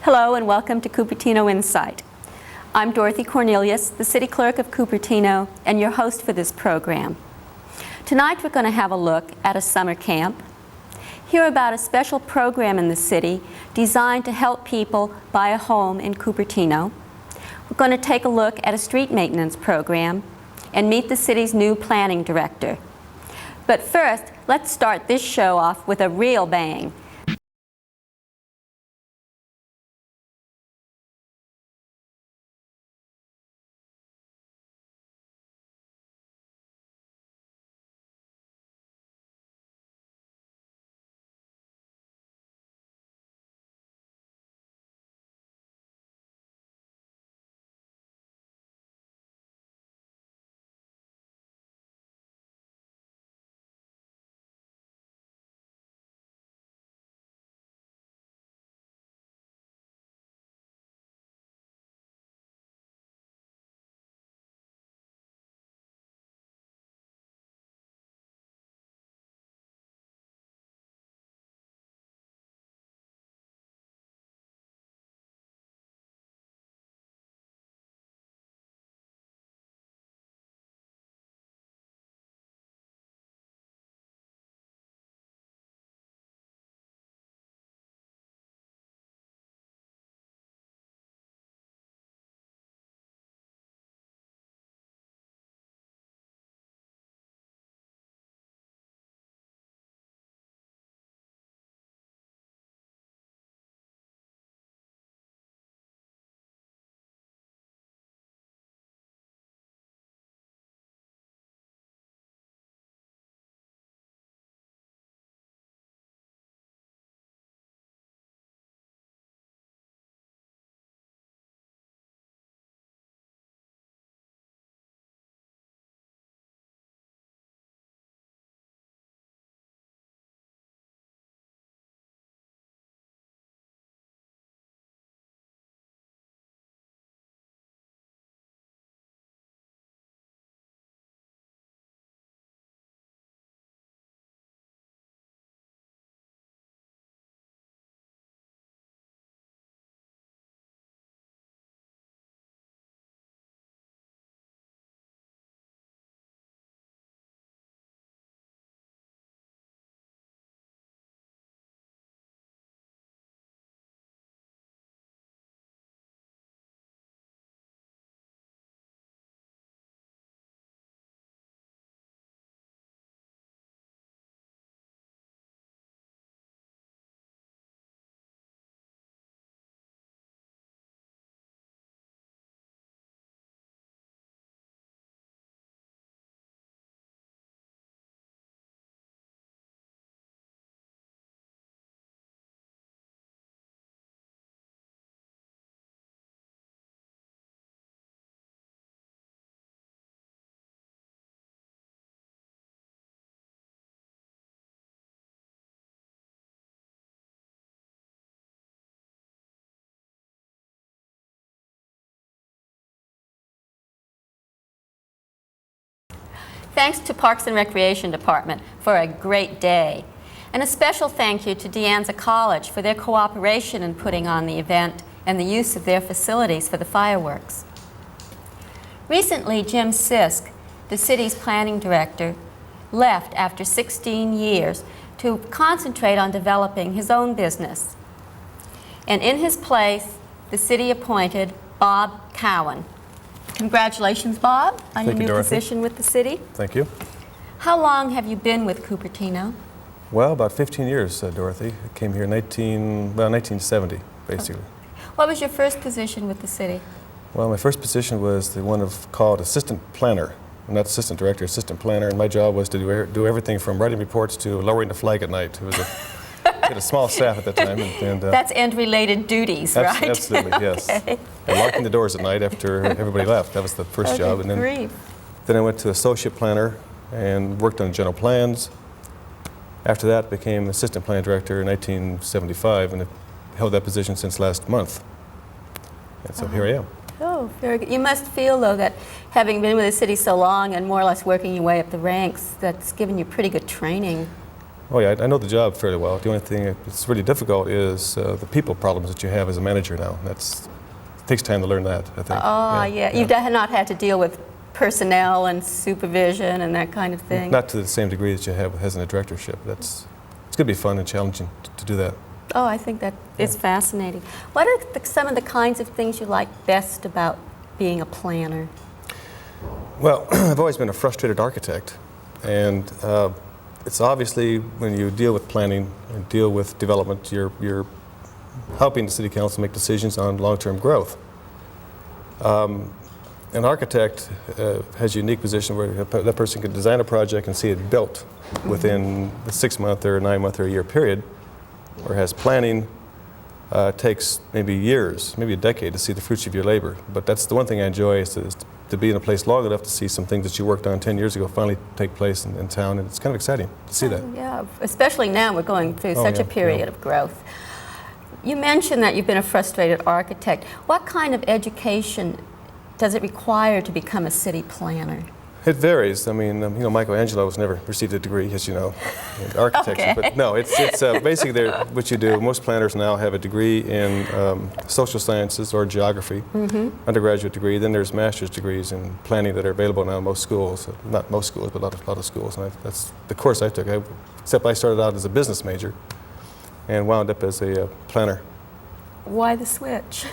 Hello and welcome to Cupertino Insight. I'm Dorothy Cornelius, the City Clerk of Cupertino, and your host for this program. Tonight we're going to have a look at a summer camp, hear about a special program in the city designed to help people buy a home in Cupertino. We're going to take a look at a street maintenance program and meet the city's new planning director. But first, let's start this show off with a real bang. Thanks to Parks and Recreation Department for a great day. And a special thank you to Anza College for their cooperation in putting on the event and the use of their facilities for the fireworks. Recently, Jim Sisk, the city's planning director, left after 16 years to concentrate on developing his own business. And in his place, the city appointed Bob Cowan. Congratulations, Bob, on your new position with the city. Thank you. How long have you been with Cupertino? Well, about 15 years, Dorothy. I came here in 1970, basically. Okay. What was your first position with the city? Well, my first position was the one called assistant planner. Not assistant director, assistant planner, and my job was to do everything from writing reports to lowering the flag at night. It was we had a small staff at that time. That's end-related duties, right? Absolutely, yes. Okay. And locking the doors at night after everybody left. That was the first job. And then I went to associate planner and worked on general plans. After that, became assistant plan director in 1975 and have held that position since last month. And so here I am. Oh, very good. You must feel, though, that having been with the city so long and more or less working your way up the ranks, that's given you pretty good training. Oh yeah, I know the job fairly well. The only thing that's really difficult is the people problems that you have as a manager now. It takes time to learn that, I think. Oh, yeah. You've not had to deal with personnel and supervision and that kind of thing? Not to the same degree that you have as in a directorship. It's going to be fun and challenging to do that. Oh, I think that is fascinating. What are some of the kinds of things you like best about being a planner? Well, I've always been a frustrated architect, and it's obviously when you deal with planning and deal with development, you're helping the city council make decisions on long-term growth. An architect has a unique position where that person can design a project and see it built within the 6-month or 9-month or a year period, whereas planning takes maybe years, maybe a decade to see the fruits of your labor. But that's the one thing I enjoy is to be in a place long enough to see some things that you worked on 10 years ago finally take place in town, and it's kind of exciting to see that. Yeah, especially now we're going through such a period of growth. You mentioned that you've been a frustrated architect. What kind of education does it require to become a city planner? It varies. I mean, Michelangelo has never received a degree, as you know, in architecture. Okay. But no, it's basically what you do. Most planners now have a degree in social sciences or geography, undergraduate degree. Then there's master's degrees in planning that are available now in most schools. Not most schools, but a lot of schools. And that's the course I took. Except I started out as a business major and wound up as a planner. Why the switch?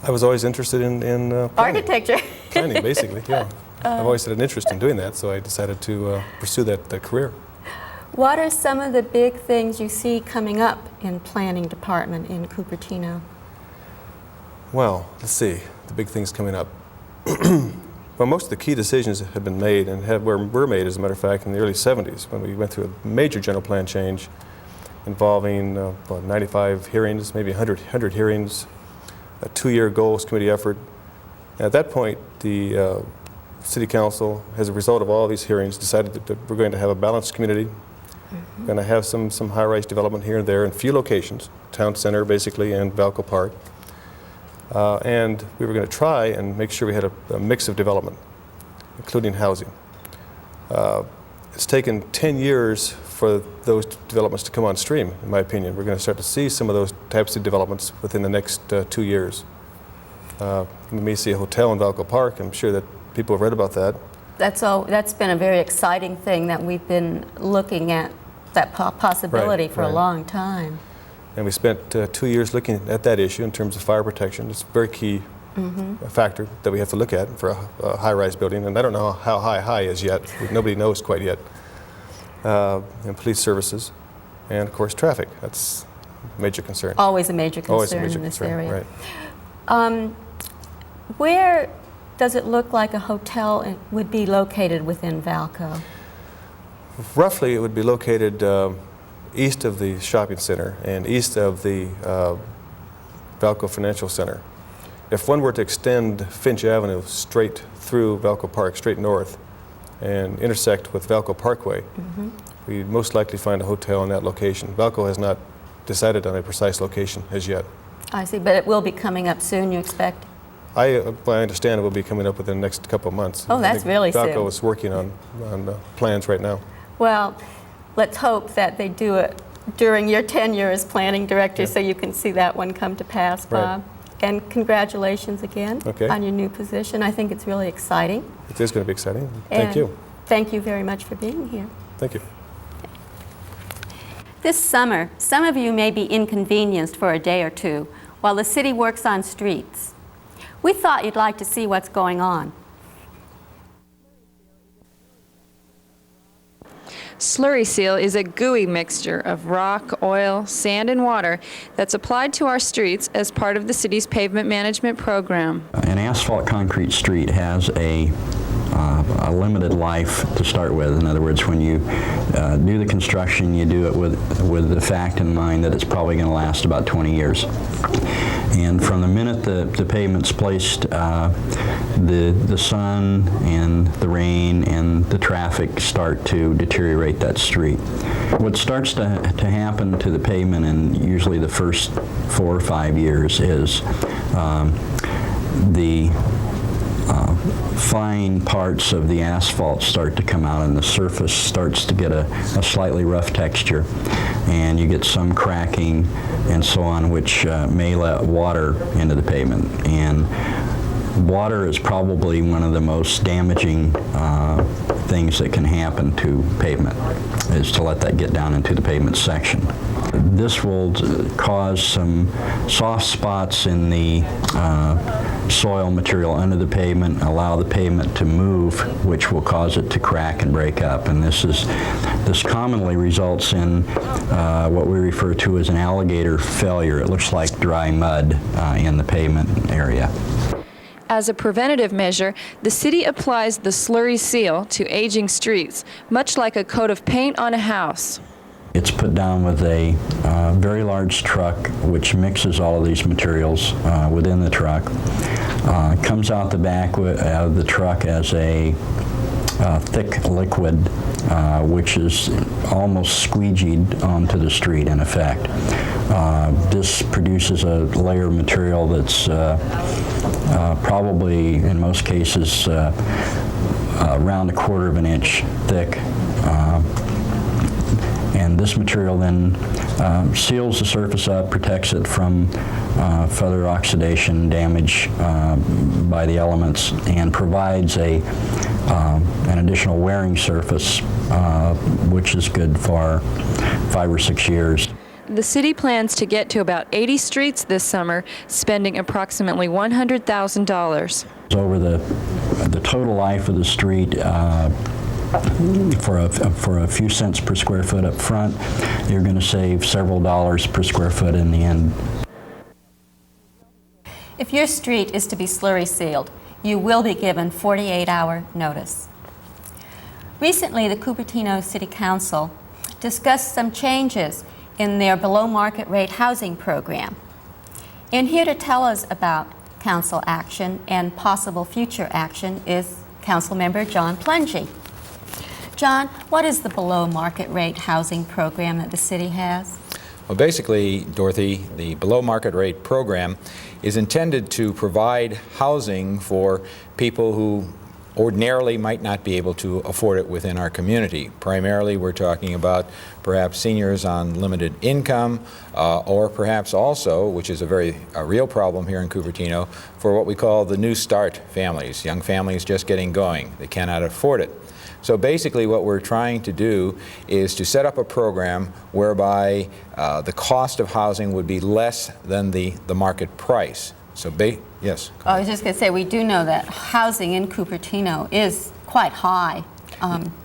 I was always interested in planning. Architecture. Planning, basically, yeah. I've always had an interest in doing that, so I decided to pursue that career. What are some of the big things you see coming up in planning department in Cupertino? Well, let's see, the big things coming up. Well, most of the key decisions have been made and were made, as a matter of fact, in the early 70s when we went through a major general plan change involving 95 hearings, maybe 100 hearings, a 2-year goals committee effort. And at that point, the City Council, as a result of all these hearings, decided that we're going to have a balanced community. We're going to have some high-rise development here and there in few locations, town center basically and Valco Park. And we were going to try and make sure we had a mix of development, including housing. It's taken 10 years for those developments to come on stream, in my opinion. We're going to start to see some of those types of developments within the next 2 years. We may see a hotel in Valco Park. I'm sure that people have read about that. That's been a very exciting thing that we've been looking at, that possibility for a long time. And we spent 2 years looking at that issue in terms of fire protection. It's a very key factor that we have to look at for a high-rise building. And I don't know how high is yet. Nobody knows quite yet. And police services, and of course traffic. That's a major concern. Always a major concern. Always a major in this concern, area. right. Where does it look like a hotel would be located within Valco? Roughly, it would be located east of the shopping center and east of the Valco Financial Center. If one were to extend Finch Avenue straight through Valco Park, straight north, and intersect with Valco Parkway, we'd most likely find a hotel in that location. Valco has not decided on a precise location as yet. I see, but it will be coming up soon, you expect? I understand it will be coming up within the next couple of months. Oh, that's really soon. Valco is working on plans right now. Well, let's hope that they do it during your tenure as planning director so you can see that one come to pass, Bob. Right. And congratulations again on your new position. I think it's really exciting. It is going to be exciting. Thank you. Thank you very much for being here. Thank you. This summer, some of you may be inconvenienced for a day or two while the city works on streets. We thought you'd like to see what's going on. Slurry seal is a gooey mixture of rock, oil, sand, and water that's applied to our streets as part of the city's pavement management program. An asphalt concrete street has a limited life to start with. In other words, when you do the construction, you do it with the fact in mind that it's probably going to last about 20 years. And from the minute the pavement's placed, the sun and the rain and the traffic start to deteriorate that street. What starts to happen to the pavement in usually the first 4 or 5 years is the fine parts of the asphalt start to come out and the surface starts to get a slightly rough texture, and you get some cracking and so on, which may let water into the pavement. And water is probably one of the most damaging things that can happen to pavement, is to let that get down into the pavement section. This will cause some soft spots in the soil material under the pavement, allow the pavement to move, which will cause it to crack and break up. And this commonly results in what we refer to as an alligator failure. It looks like dry mud in the pavement area. As a preventative measure, the city applies the Slurry seal to aging streets, much like a coat of paint on a house. It's put down with a very large truck which mixes all of these materials within the truck. Comes out the back of the truck as a thick liquid which is almost squeegeed onto the street in effect. This produces a layer of material that's probably in most cases around 1/4 of an inch thick. And this material then seals the surface up, protects it from further oxidation damage by the elements, and provides an additional wearing surface, which is good for 5 or 6 years. The city plans to get to about 80 streets this summer, spending approximately $100,000. Over the total life of the street, for a few cents per square foot up front, you're going to save several dollars per square foot in the end. If your street is to be slurry sealed, you will be given 48-hour notice. Recently, the Cupertino City Council discussed some changes in their below-market rate housing program. And here to tell us about council action and possible future action is Councilmember John Plungy. John, what is the below-market rate housing program that the city has? Well, basically, Dorothy, the below-market rate program is intended to provide housing for people who ordinarily might not be able to afford it within our community. Primarily, we're talking about perhaps seniors on limited income, or perhaps also, which is a real problem here in Cupertino, for what we call the New Start families, young families just getting going. They cannot afford it. So basically what we're trying to do is to set up a program whereby the cost of housing would be less than the market price. So yes. I was just going to say, we do know that housing in Cupertino is quite high,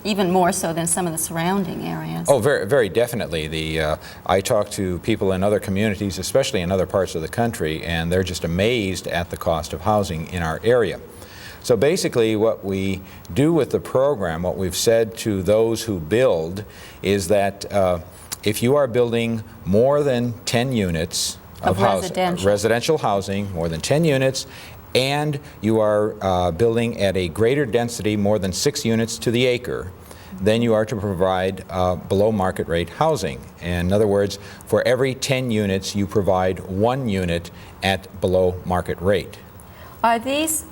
even more so than some of the surrounding areas. Oh, very, very definitely. I talk to people in other communities, especially in other parts of the country, and they're just amazed at the cost of housing in our area. So basically what we do with the program, what we've said to those who build, is that if you are building more than 10 units of residential housing, more than 10 units, and you are building at a greater density, more than 6 units to the acre, then you are to provide below market rate housing. And in other words, for every 10 units, you provide 1 unit at below market rate. Are these,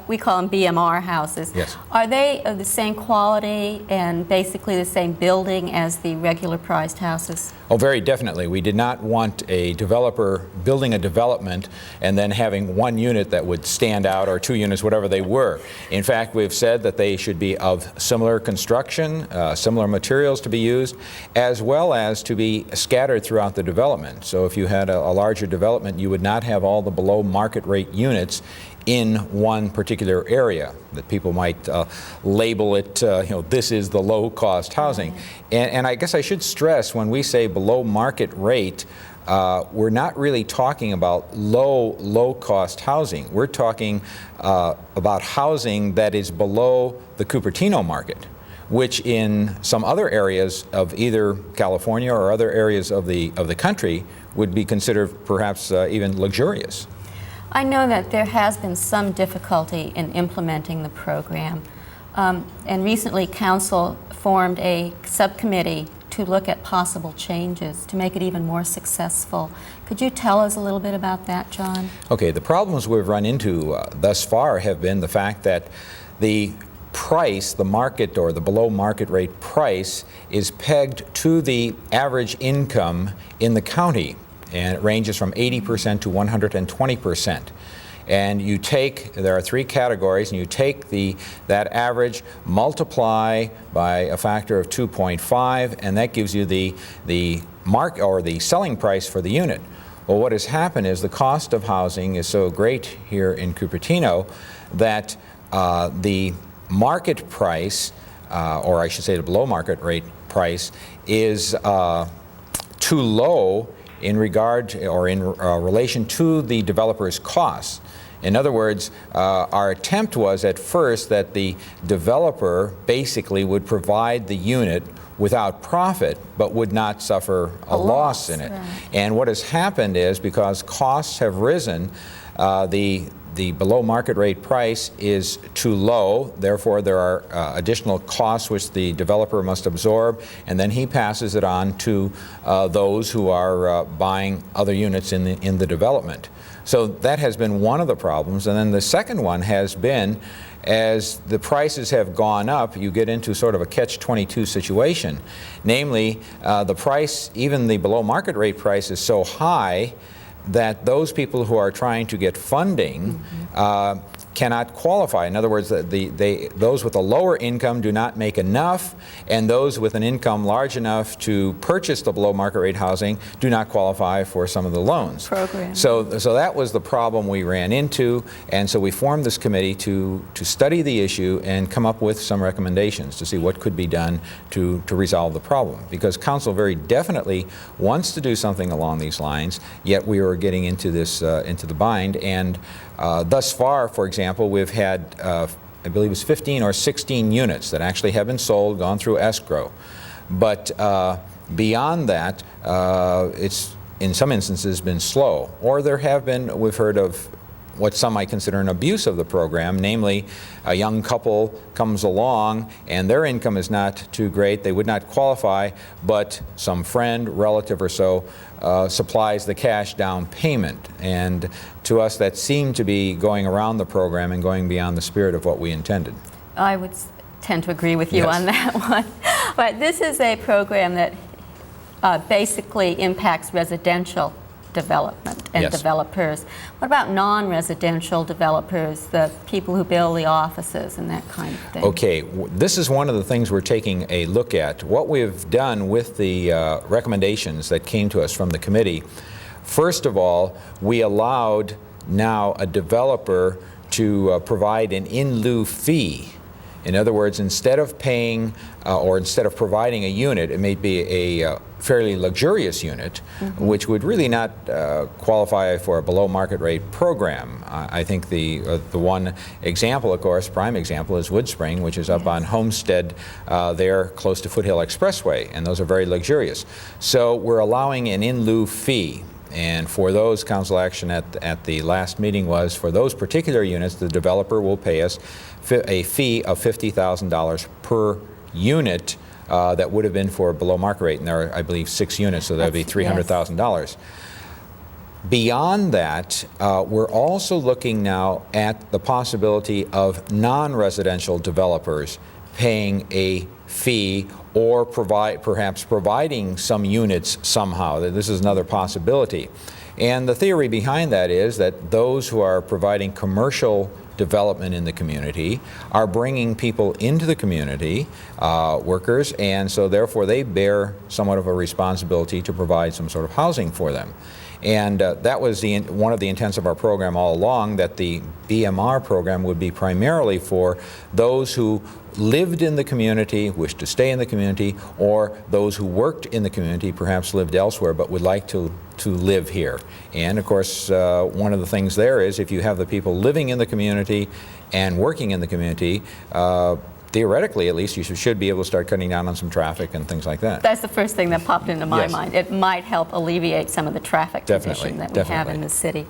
we call them BMR houses, yes, are they of the same quality and basically the same building as the regular priced houses? Oh, very definitely. We did not want a developer building a development and then having 1 unit that would stand out, or 2 units, whatever they were. In fact, we've said that they should be of similar construction, similar materials to be used, as well as to be scattered throughout the development. So if you had a larger development, you would not have all the below market rate units in one particular area, that people might label it, this is the low-cost housing. And I guess I should stress, when we say below market rate, we're not really talking about low-cost housing. We're talking about housing that is below the Cupertino market, which in some other areas of either California or other areas of the country would be considered perhaps even luxurious. I know that there has been some difficulty in implementing the program, and recently Council formed a subcommittee to look at possible changes to make it even more successful. Could you tell us a little bit about that, John? Okay, the problems we've run into thus far have been the fact that the price, the market or the below market rate price, is pegged to the average income in the county, and it ranges from 80% to 120%. And you take, there are three categories, and you take that average, multiply by a factor of 2.5, and that gives you the mark or the selling price for the unit. Well, what has happened is the cost of housing is so great here in Cupertino that the market price, or I should say the below market rate price, is too low in regard or in relation to the developer's costs. In other words, our attempt was at first that the developer basically would provide the unit without profit, but would not suffer a loss in it. Right. And what has happened is, because costs have risen, the below market rate price is too low, therefore there are additional costs which the developer must absorb, and then he passes it on to those who are buying other units in the development. So that has been one of the problems. And then the second one has been, as the prices have gone up, you get into sort of a catch-22 situation. Namely, the price, even the below market rate price, is so high that those people who are trying to get funding cannot qualify. In other words, those with a lower income do not make enough, and those with an income large enough to purchase the below market rate housing do not qualify for some of the loans. So that was the problem we ran into, and so we formed this committee to study the issue and come up with some recommendations to see what could be done to resolve the problem. Because council very definitely wants to do something along these lines, yet we are getting into this into the bind. And thus far, for example, we've had, I believe it's 15 or 16 units that actually have been sold, gone through escrow. But beyond that, it's in some instances been slow. Or there have been, we've heard of what some might consider an abuse of the program, namely a young couple comes along and their income is not too great, they would not qualify, but some friend, relative or so supplies the cash down payment. And to us that seemed to be going around the program and going beyond the spirit of what we intended. I would tend to agree with you on that one. But this is a program that basically impacts residential development and developers. What about non-residential developers, the people who build the offices and that kind of thing? Okay, this is one of the things we're taking a look at. What we've done with the recommendations that came to us from the committee, first of all, we allowed now a developer to provide an in lieu fee. In other words, instead of paying or instead of providing a unit, it may be a fairly luxurious unit, which would really not qualify for a below market rate program. I think the one example, of course, prime example is Woodspring, which is up on Homestead there close to Foothill Expressway, and those are very luxurious. So we're allowing an in lieu fee. And for those, council action at the last meeting was, for those particular units, the developer will pay us a fee of $50,000 per unit that would have been for below market rate. And there are, I believe, 6 units, so that would be $300,000. Beyond that, we're also looking now at the possibility of non-residential developers paying a fee or perhaps providing some units somehow. This is another possibility. And the theory behind that is that those who are providing commercial development in the community are bringing people into the community, workers, and so therefore they bear somewhat of a responsibility to provide some sort of housing for them. And that was one of the intents of our program all along, that the BMR program would be primarily for those who lived in the community, wished to stay in the community, or those who worked in the community, perhaps lived elsewhere, but would like to live here. And of course, one of the things there is, if you have the people living in the community and working in the community, theoretically, at least, you should be able to start cutting down on some traffic and things like that. That's the first thing that popped into my mind. It might help alleviate some of the traffic condition that we have in the city.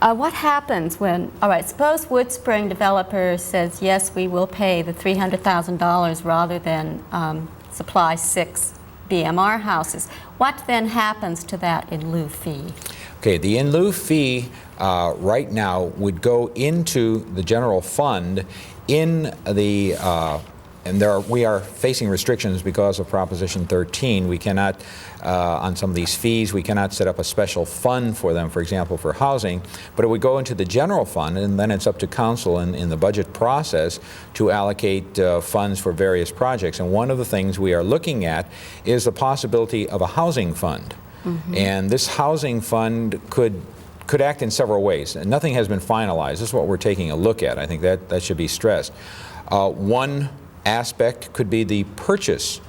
What happens when, all right, suppose Woodspring developer says, yes, we will pay the $300,000 rather than supply 6 BMR houses. What then happens to that in lieu fee? Okay, the in lieu fee right now would go into the general fund in the and we are facing restrictions because of Proposition 13. We cannot, on some of these fees, we cannot set up a special fund for them, for example, for housing, but it would go into the general fund, and then it's up to council in the budget process to allocate funds for various projects. And one of the things we are looking at is the possibility of a housing fund. Mm-hmm. And this housing fund could act in several ways. And nothing has been finalized. This is what we're taking a look at. I think that should be stressed. One aspect could be the purchase,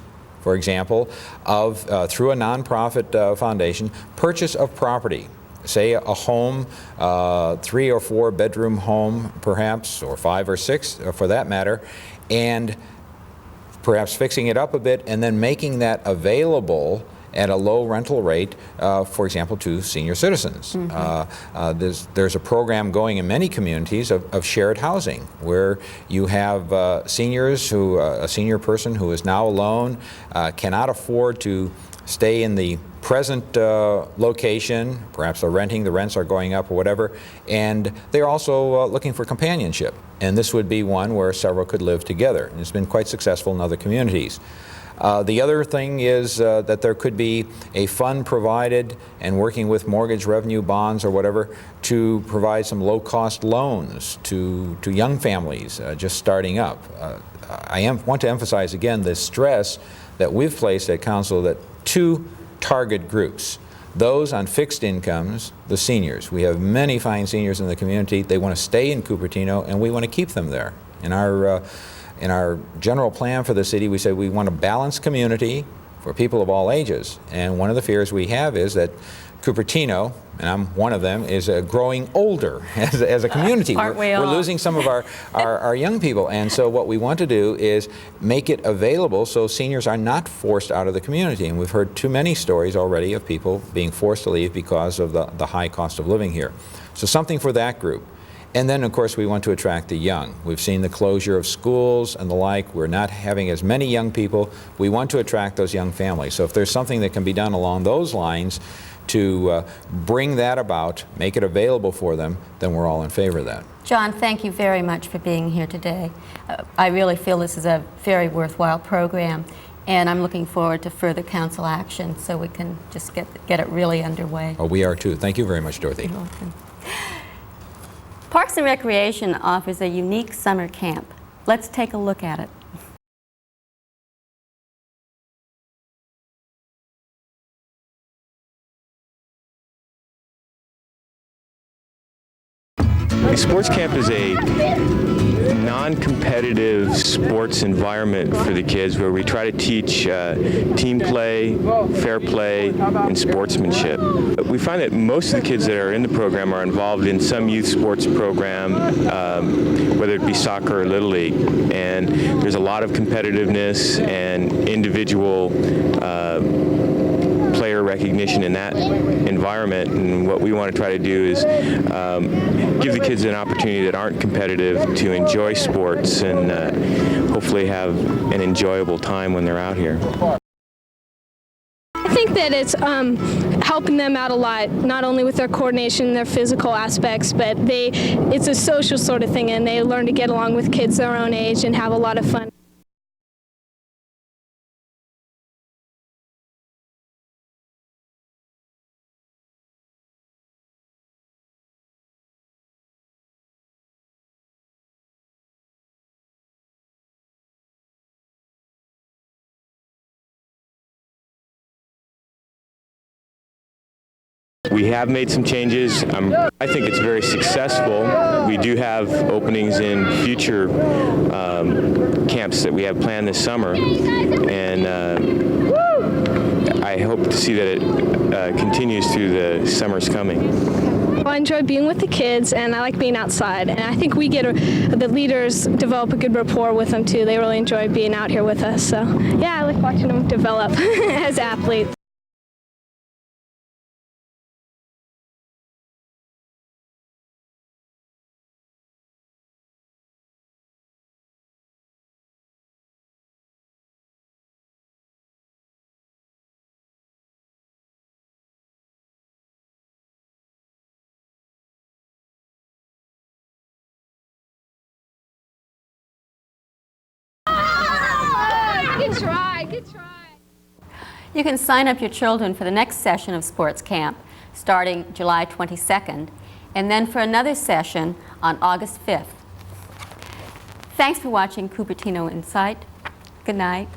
for example, of through a nonprofit foundation, purchase of property. Say a home, 3 or 4 bedroom home perhaps, or 5 or 6 for that matter, and perhaps fixing it up a bit and then making that available at a low rental rate, for example, to senior citizens. Mm-hmm. There's a program going in many communities of shared housing, where you have seniors who, a senior person who is now alone, cannot afford to stay in the present location, perhaps they're renting, the rents are going up or whatever, and they're also looking for companionship. And this would be one where several could live together. And it's been quite successful in other communities. The other thing is that there could be a fund provided, and working with mortgage revenue bonds or whatever, to provide some low-cost loans to young families just starting up. I want to emphasize again the stress that we've placed at council that 2 target groups. Those on fixed incomes, the seniors. We have many fine seniors in the community. They want to stay in Cupertino, and we want to keep them there. In our general plan for the city, we said we want a balanced community for people of all ages. And one of the fears we have is that Cupertino, and I'm one of them, is growing older as a community. We're losing some of our young people. And so what we want to do is make it available so seniors are not forced out of the community. And we've heard too many stories already of people being forced to leave because of the high cost of living here. So something for that group. And then, of course, we want to attract the young. We've seen the closure of schools and the like. We're not having as many young people. We want to attract those young families. So if there's something that can be done along those lines to bring that about, make it available for them, then we're all in favor of that. John, thank you very much for being here today. I really feel this is a very worthwhile program, and I'm looking forward to further council action so we can just get it really underway. Oh, we are too. Thank you very much, Dorothy. You're welcome. Parks and Recreation offers a unique summer camp. Let's take a look at it. The sports camp is a non-competitive sports environment for the kids where we try to teach team play, fair play, and sportsmanship. We find that most of the kids that are in the program are involved in some youth sports program, whether it be soccer or Little League. And there's a lot of competitiveness and individual player recognition in that environment, and what we want to try to do is give the kids an opportunity that aren't competitive to enjoy sports and hopefully have an enjoyable time when they're out here. I think that it's helping them out a lot, not only with their coordination and their physical aspects, but it's a social sort of thing, and they learn to get along with kids their own age and have a lot of fun. We have made some changes. I think it's very successful. We do have openings in future camps that we have planned this summer, and I hope to see that it continues through the summers coming. Well, I enjoy being with the kids, and I like being outside, and I think we the leaders develop a good rapport with them too. They really enjoy being out here with us, so yeah, I like watching them develop as athletes. You can sign up your children for the next session of sports camp starting July 22nd, and then for another session on August 5th. Thanks for watching Cupertino Insight. Good night.